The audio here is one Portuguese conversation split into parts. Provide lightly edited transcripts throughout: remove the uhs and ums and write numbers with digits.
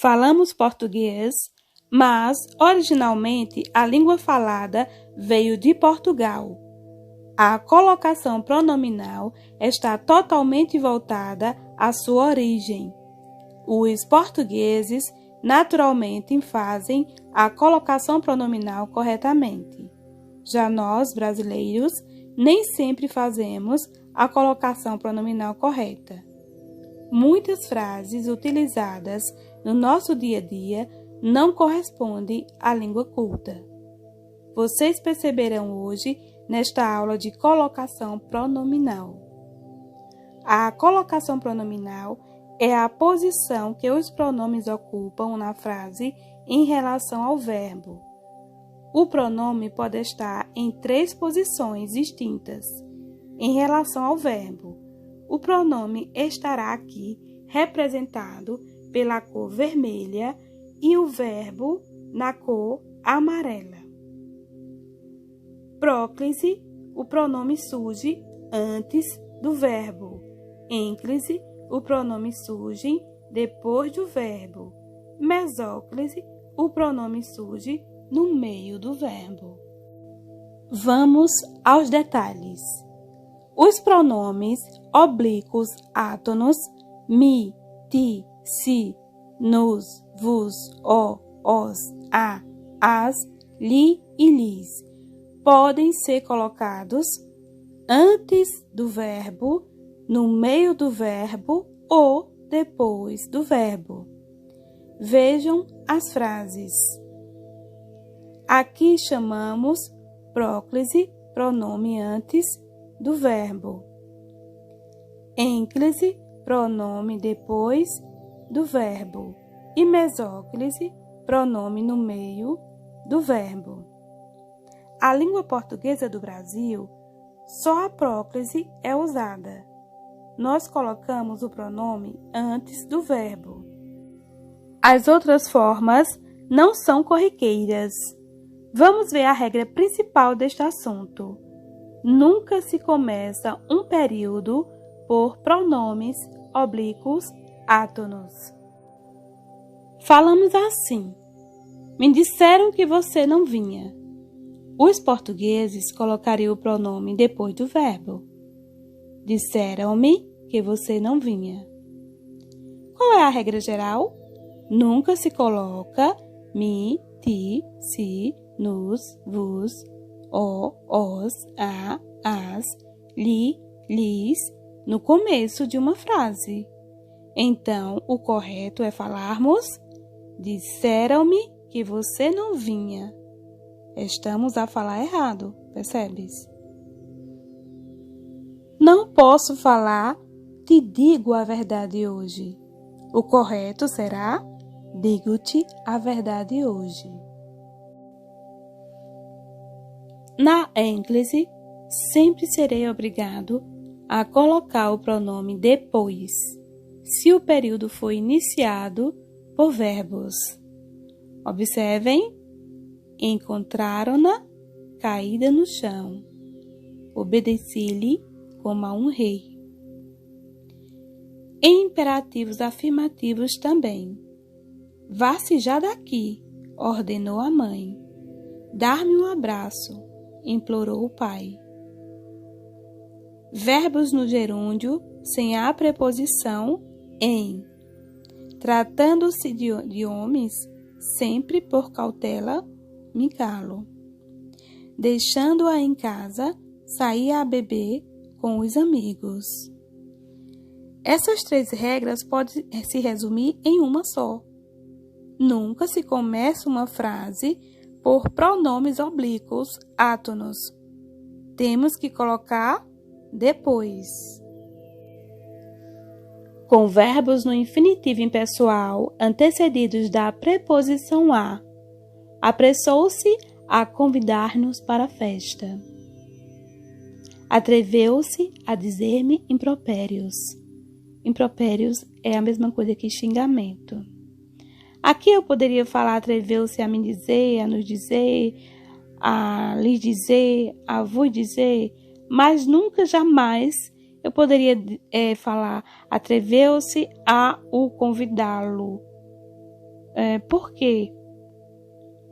Falamos português, mas originalmente a língua falada veio de Portugal. A colocação pronominal está totalmente voltada à sua origem. Os portugueses naturalmente fazem a colocação pronominal corretamente. Já nós, brasileiros, nem sempre fazemos a colocação pronominal correta. Muitas frases utilizadas no nosso dia a dia não correspondem à língua culta. Vocês perceberão hoje nesta aula de colocação pronominal. A colocação pronominal é a posição que os pronomes ocupam na frase em relação ao verbo. O pronome pode estar em 3 posições distintas. Em relação ao verbo, o pronome estará aqui representado pela cor vermelha e o verbo na cor amarela. Próclise, o pronome surge antes do verbo. Ênclise, o pronome surge depois do verbo. Mesóclise, o pronome surge no meio do verbo. Vamos aos detalhes. Os pronomes oblíquos átonos mi, ti, si, nos, vos, o, os, a, as, li e lis podem ser colocados antes do verbo, no meio do verbo ou depois do verbo. Vejam as frases. Aqui chamamos próclise, pronome antes do verbo. Ênclise, pronome depois do verbo. E mesóclise, pronome no meio do verbo. A língua portuguesa do Brasil, só a próclise é usada. Nós colocamos o pronome antes do verbo. As outras formas não são corriqueiras. Vamos ver a regra principal deste assunto. Nunca se começa um período por pronomes oblíquos átonos. Falamos assim: me disseram que você não vinha. Os portugueses colocariam o pronome depois do verbo. Disseram-me que você não vinha. Qual é a regra geral? Nunca se coloca mi, ti, si, nos, vos, o, os, a, as, li, lis no começo de uma frase. Então, o correto é falarmos: disseram-me que você não vinha. Estamos a falar errado, percebes? Não posso falar, te digo a verdade hoje. O correto será: digo-te a verdade hoje. Na ênclise, sempre serei obrigado a colocar o pronome depois, se o período for iniciado por verbos. Observem: encontraram-na caída no chão. Obedeci-lhe como a um rei. Em imperativos afirmativos também. Vá-se já daqui, ordenou a mãe. Dar-me um abraço, implorou o pai. Verbos no gerúndio sem a preposição em. Tratando-se de homens, sempre por cautela, me calo. Deixando-a em casa, saía a beber com os amigos. Essas 3 regras podem se resumir em uma só. Nunca se começa uma frase por pronomes oblíquos átonos. Temos que colocar depois. Com verbos no infinitivo impessoal antecedidos da preposição a, apressou-se a convidar-nos para a festa. Atreveu-se a dizer-me impropérios. Impropérios é a mesma coisa que xingamento. Aqui eu poderia falar atreveu-se a me dizer, a nos dizer, a lhes dizer, a vos dizer, mas nunca, jamais eu poderia falar atreveu-se a o convidá-lo. Por quê?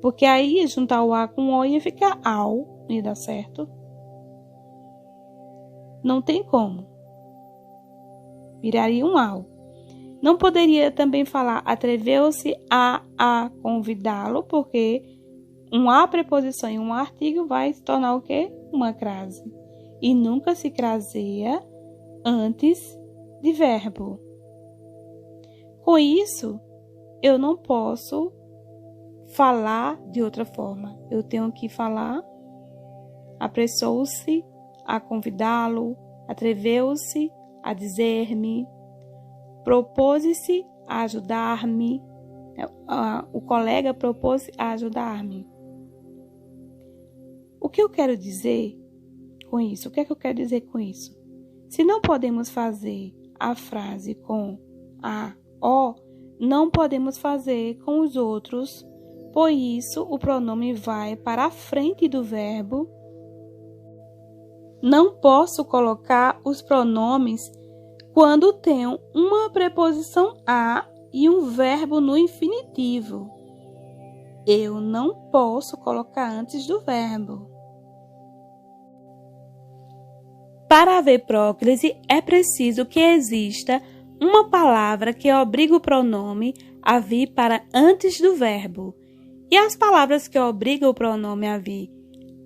Porque aí ia juntar o A com o ia ficar ao, não ia dar certo. Não tem como. Viraria um ao. Não poderia também falar atreveu-se a convidá-lo, porque um a preposição e um artigo vai se tornar o quê? Uma crase. E nunca se craseia antes de verbo. Com isso, eu não posso falar de outra forma. Eu tenho que falar apressou-se a convidá-lo, atreveu-se a dizer-me, propôs-se a ajudar-me, o colega propôs a ajudar-me. O que eu quero dizer com isso? O que é que eu quero dizer com isso? Se não podemos fazer a frase com a, o, não podemos fazer com os outros, por isso o pronome vai para a frente do verbo. Não posso colocar os pronomes quando tenho uma preposição a e um verbo no infinitivo. Eu não posso colocar antes do verbo. Para haver próclise, é preciso que exista uma palavra que obriga o pronome a vir para antes do verbo. E as palavras que obrigam o pronome a vir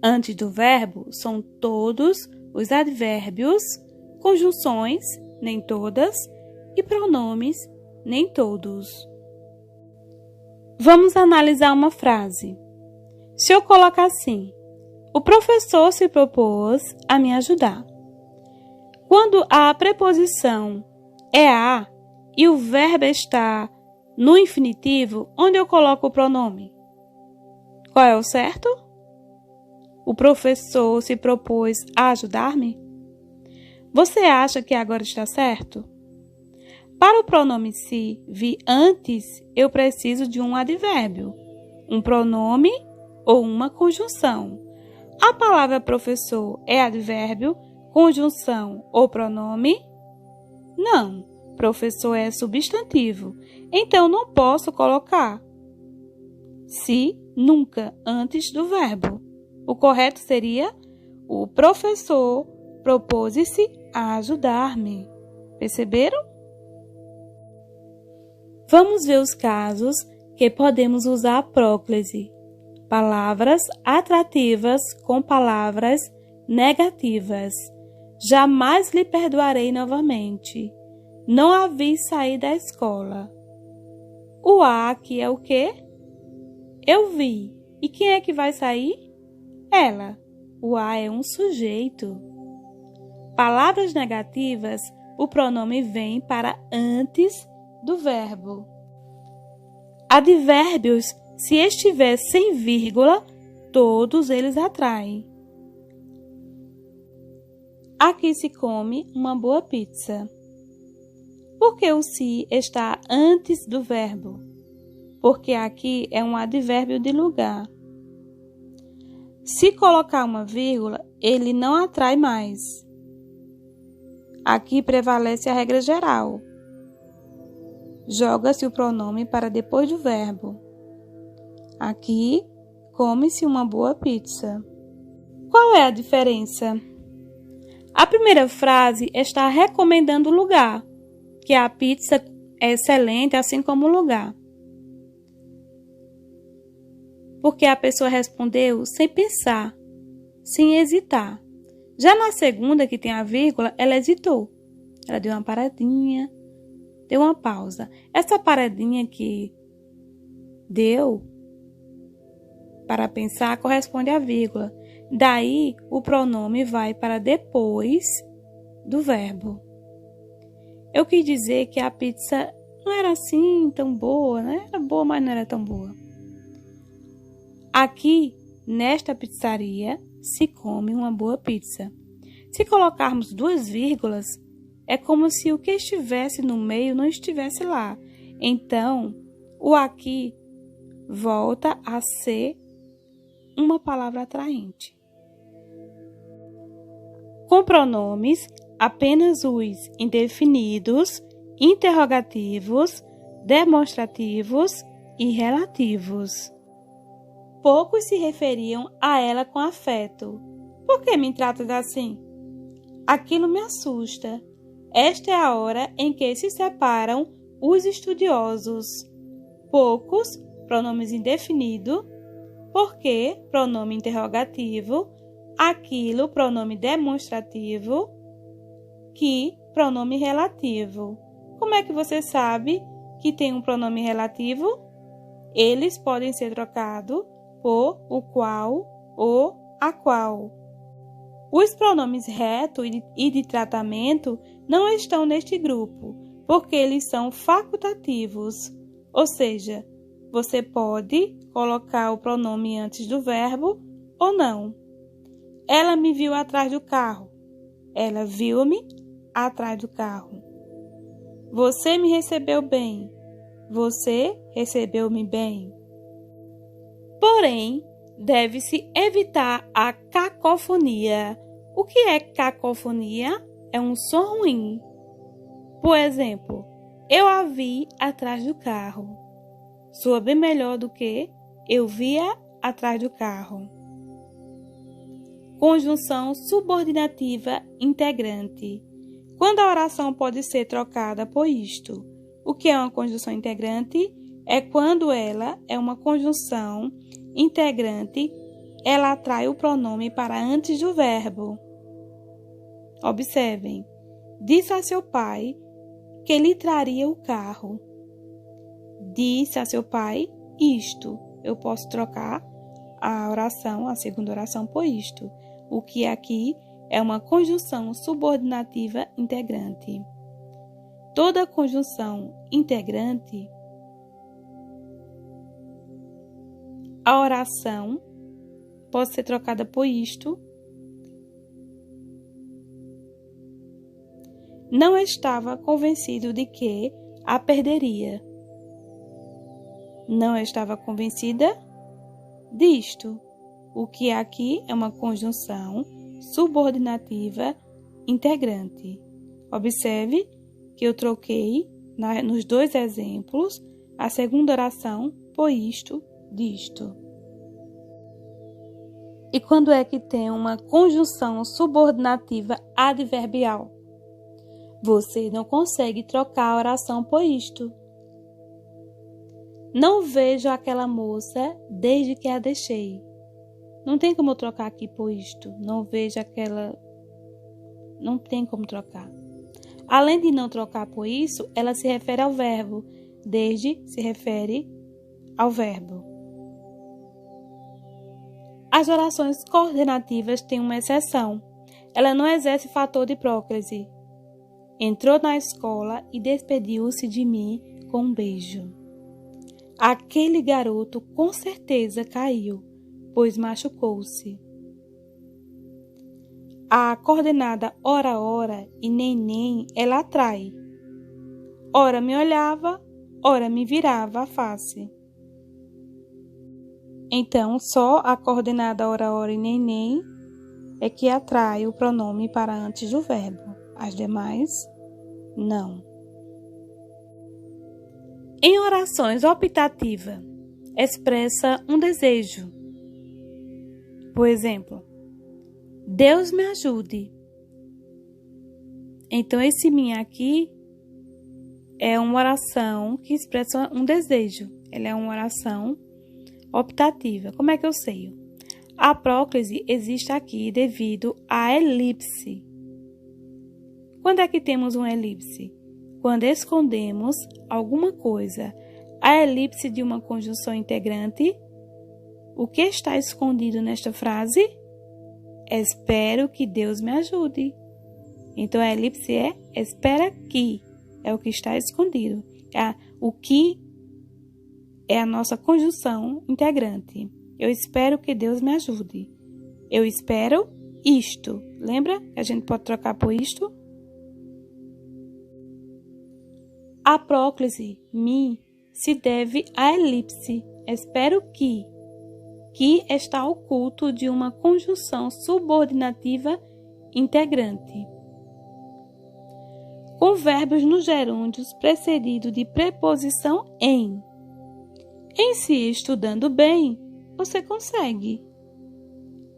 antes do verbo são todos os advérbios, conjunções, nem todas, e pronomes, nem todos. Vamos analisar uma frase. Se eu colocar assim, o professor se propôs a me ajudar. Quando a preposição é a e o verbo está no infinitivo, onde eu coloco o pronome? Qual é o certo? O professor se propôs a ajudar-me? Você acha que agora está certo? Para o pronome se vir antes, eu preciso de um advérbio, um pronome ou uma conjunção. A palavra professor é advérbio, conjunção ou pronome? Não, professor é substantivo, então não posso colocar se nunca antes do verbo. O correto seria o professor propôs-se a ajudar-me. Perceberam? Vamos ver os casos que podemos usar a próclise. Palavras atrativas com palavras negativas. Jamais lhe perdoarei novamente. Não a vi sair da escola. O a aqui é o quê? Eu vi. E quem é que vai sair? Ela. O a é um sujeito. Palavras negativas, o pronome vem para antes do verbo. Advérbios, se estiver sem vírgula, todos eles atraem. Aqui se come uma boa pizza. Por que o se está antes do verbo? Porque aqui é um advérbio de lugar. Se colocar uma vírgula, ele não atrai mais. Aqui prevalece a regra geral. Joga-se o pronome para depois do verbo. Aqui, come-se uma boa pizza. Qual é a diferença? A primeira frase está recomendando o lugar, que a pizza é excelente, assim como o lugar. Porque a pessoa respondeu sem pensar, sem hesitar. Já na segunda, que tem a vírgula, ela hesitou. Ela deu uma paradinha, deu uma pausa. Essa paradinha que deu para pensar corresponde à vírgula. Daí, o pronome vai para depois do verbo. Eu quis dizer que a pizza não era assim tão boa, né? Era boa, mas não era tão boa. Aqui, nesta pizzaria, se come uma boa pizza. Se colocarmos duas vírgulas, é como se o que estivesse no meio não estivesse lá. Então, o aqui volta a ser uma palavra atraente. Com pronomes, apenas os indefinidos, interrogativos, demonstrativos e relativos. Poucos se referiam a ela com afeto. Por que me tratas assim? Aquilo me assusta. Esta é a hora em que se separam os estudiosos. Poucos, pronomes indefinido. Por que, pronome interrogativo. Aquilo, pronome demonstrativo. Que, pronome relativo. Como é que você sabe que tem um pronome relativo? Eles podem ser trocados por o qual ou a qual. Os pronomes reto e de tratamento não estão neste grupo, porque eles são facultativos, ou seja, você pode colocar o pronome antes do verbo ou não. Ela me viu atrás do carro. Ela viu-me atrás do carro. Você me recebeu bem. Você recebeu-me bem. Porém, deve-se evitar a cacofonia. O que é cacofonia? É um som ruim. Por exemplo, eu a vi atrás do carro. Soa bem melhor do que eu via atrás do carro. Conjunção subordinativa integrante. Quando a oração pode ser trocada por isto. O que é uma conjunção integrante? É quando ela é uma conjunção integrante, ela atrai o pronome para antes do verbo. Observem. Disse a seu pai que lhe traria o carro. Disse a seu pai isto. Eu posso trocar a oração, a segunda oração, por isto. O que aqui é uma conjunção subordinativa integrante. Toda conjunção integrante, a oração pode ser trocada por isto. Não estava convencido de que a perderia. Não estava convencida disto. O que aqui é uma conjunção subordinativa integrante. Observe que eu troquei nos dois exemplos a segunda oração por isto, disto. E quando é que tem uma conjunção subordinativa adverbial? Você não consegue trocar a oração por isto. Não vejo aquela moça desde que a deixei. Não tem como trocar aqui por isto. Não vejo aquela... Não tem como trocar. Além de não trocar por isso, ela se refere ao verbo. Desde se refere ao verbo. As orações coordenativas têm uma exceção. Ela não exerce fator de próclise. Entrou na escola e despediu-se de mim com um beijo. Aquele garoto com certeza caiu, pois machucou-se. A coordenada ora e nem ela atrai. Ora me olhava, ora me virava a face. Então, só a coordenada ora e nem é que atrai o pronome para antes do verbo. As demais, não. Em orações optativas, expressa um desejo. Por exemplo, Deus me ajude. Então, esse mim aqui é uma oração que expressa um desejo. Ela é uma oração optativa. Como é que eu sei? A próclise existe aqui devido à elipse. Quando é que temos uma elipse? Quando escondemos alguma coisa. A elipse de uma conjunção integrante. O que está escondido nesta frase? Espero que Deus me ajude. Então, a elipse é espera que. É o que está escondido. O que é a nossa conjunção integrante. Eu espero que Deus me ajude. Eu espero isto. Lembra que a gente pode trocar por isto? A próclise, me, se deve à elipse. Espero que está oculto de uma conjunção subordinativa integrante. Com verbos nos gerúndios precedido de preposição em. Em se estudando bem, você consegue.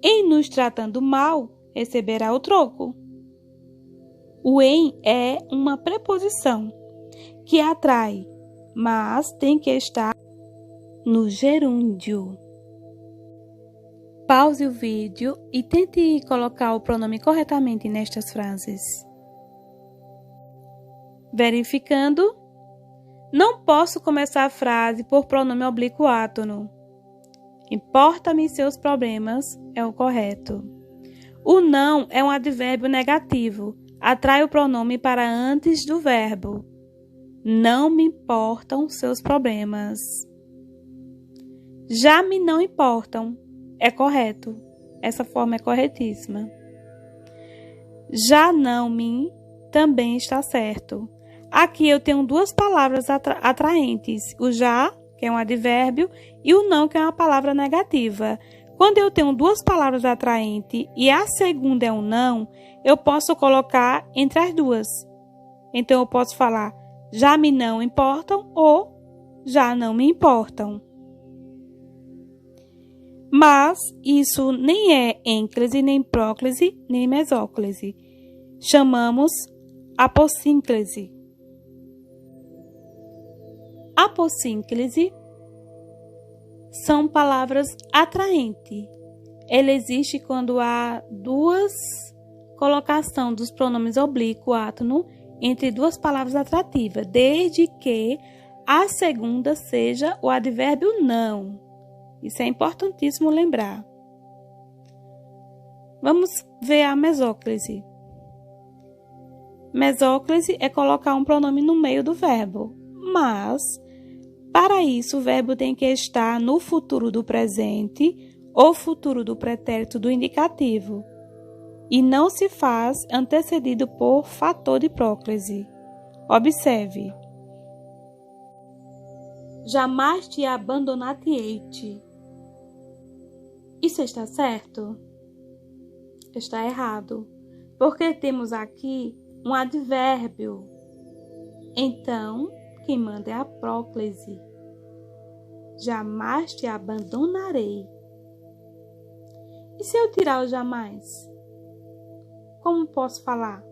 Em nos tratando mal, receberá o troco. O em é uma preposição que atrai, mas tem que estar no gerúndio. Pause o vídeo e tente colocar o pronome corretamente nestas frases. Verificando. Não posso começar a frase por pronome oblíquo átono. Importa-me seus problemas é o correto. O não é um advérbio negativo. Atrai o pronome para antes do verbo. Não me importam seus problemas. Já me não importam. É correto. Essa forma é corretíssima. Já não me também está certo. Aqui eu tenho duas palavras atraentes. O já, que é um advérbio, e o não, que é uma palavra negativa. Quando eu tenho duas palavras atraentes e a segunda é um não, eu posso colocar entre as duas. Então, eu posso falar já me não importam ou já não me importam. Mas isso nem é ênclise, nem próclise, nem mesóclise. Chamamos apossínclise. Apossínclise são palavras atraentes. Ela existe quando há duas colocação dos pronomes oblíquo átono entre duas palavras atrativas, desde que a segunda seja o advérbio não. Isso é importantíssimo lembrar. Vamos ver a mesóclise. Mesóclise é colocar um pronome no meio do verbo, mas para isso o verbo tem que estar no futuro do presente ou futuro do pretérito do indicativo e não se faz antecedido por fator de próclise. Observe. Jamais te abandonar-te-ei-te. Isso está certo? Está errado, porque temos aqui um advérbio. Então, quem manda é a próclise. Jamais te abandonarei. E se eu tirar o jamais? Como posso falar?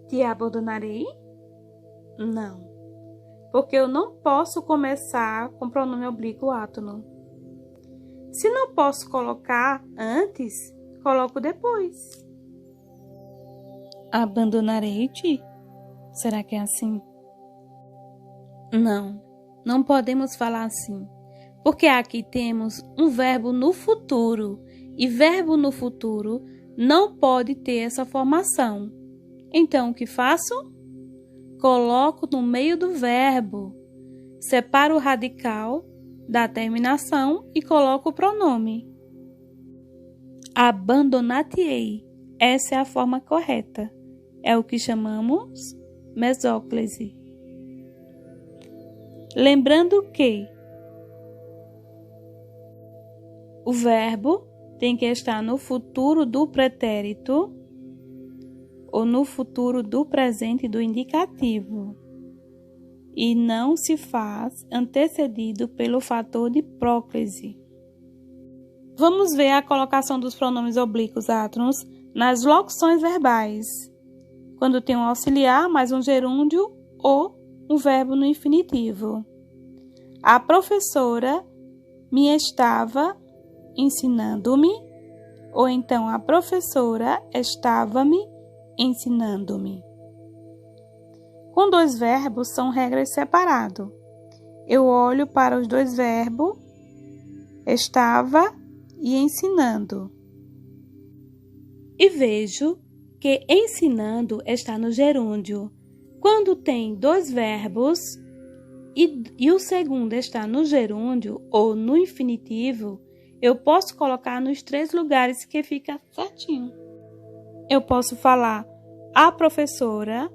Te abandonarei? Não, porque eu não posso começar com pronome oblíquo átono. Se não posso colocar antes, coloco depois. Abandonarei-te? Será que é assim? Não, não podemos falar assim, porque aqui temos um verbo no futuro, e verbo no futuro não pode ter essa formação. Então, o que faço? Coloco no meio do verbo, separo o radical da terminação e coloco o pronome. Abandonar-te-ei. Essa é a forma correta. É o que chamamos mesóclise. Lembrando que o verbo tem que estar no futuro do pretérito ou no futuro do presente do indicativo e não se faz antecedido pelo fator de próclise. Vamos ver a colocação dos pronomes oblíquos átonos nas locuções verbais, quando tem um auxiliar mais um gerúndio ou um verbo no infinitivo. A professora me estava ensinando-me, ou então a professora estava-me ensinando-me. Com dois verbos são regras separadas. Eu olho para os dois verbos, estava e ensinando, e vejo que ensinando está no gerúndio. Quando tem dois verbos e o segundo está no gerúndio ou no infinitivo, eu posso colocar nos três lugares que fica certinho. Eu posso falar a professora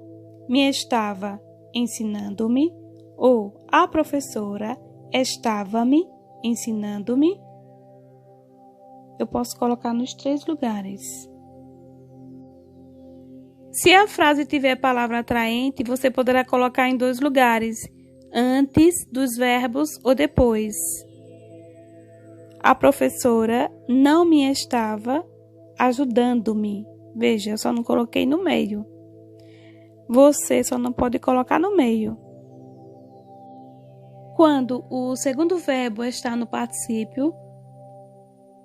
me estava ensinando-me ou a professora estava-me ensinando-me. Eu posso colocar nos três lugares. Se a frase tiver palavra atraente, você poderá colocar em 2 lugares, antes dos verbos ou depois. A professora não me estava ajudando-me. Veja, eu só não coloquei no meio. Você só não pode colocar no meio. Quando o segundo verbo está no particípio,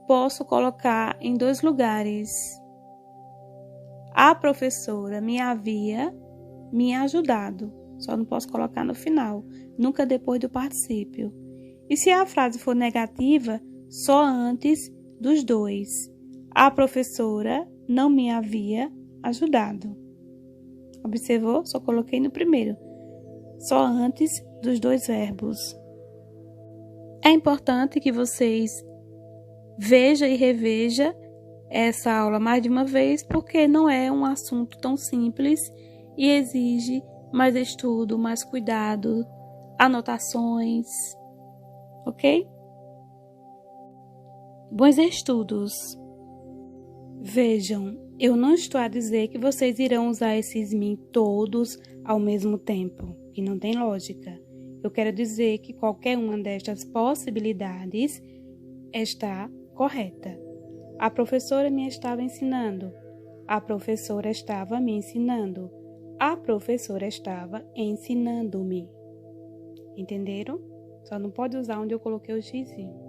posso colocar em 2 lugares. A professora me havia me ajudado. Só não posso colocar no final, nunca depois do particípio. E se a frase for negativa, só antes dos 2. A professora não me havia ajudado. Observou? Só coloquei no primeiro. Só antes dos 2 verbos. É importante que vocês vejam e revejam essa aula mais de uma vez, porque não é um assunto tão simples e exige mais estudo, mais cuidado, anotações, ok? Bons estudos! Vejam, eu não estou a dizer que vocês irão usar esses me todos ao mesmo tempo, que não tem lógica. Eu quero dizer que qualquer uma destas possibilidades está correta. A professora me estava ensinando. A professora estava me ensinando. A professora estava ensinando-me. Entenderam? Só não pode usar onde eu coloquei o xizinho.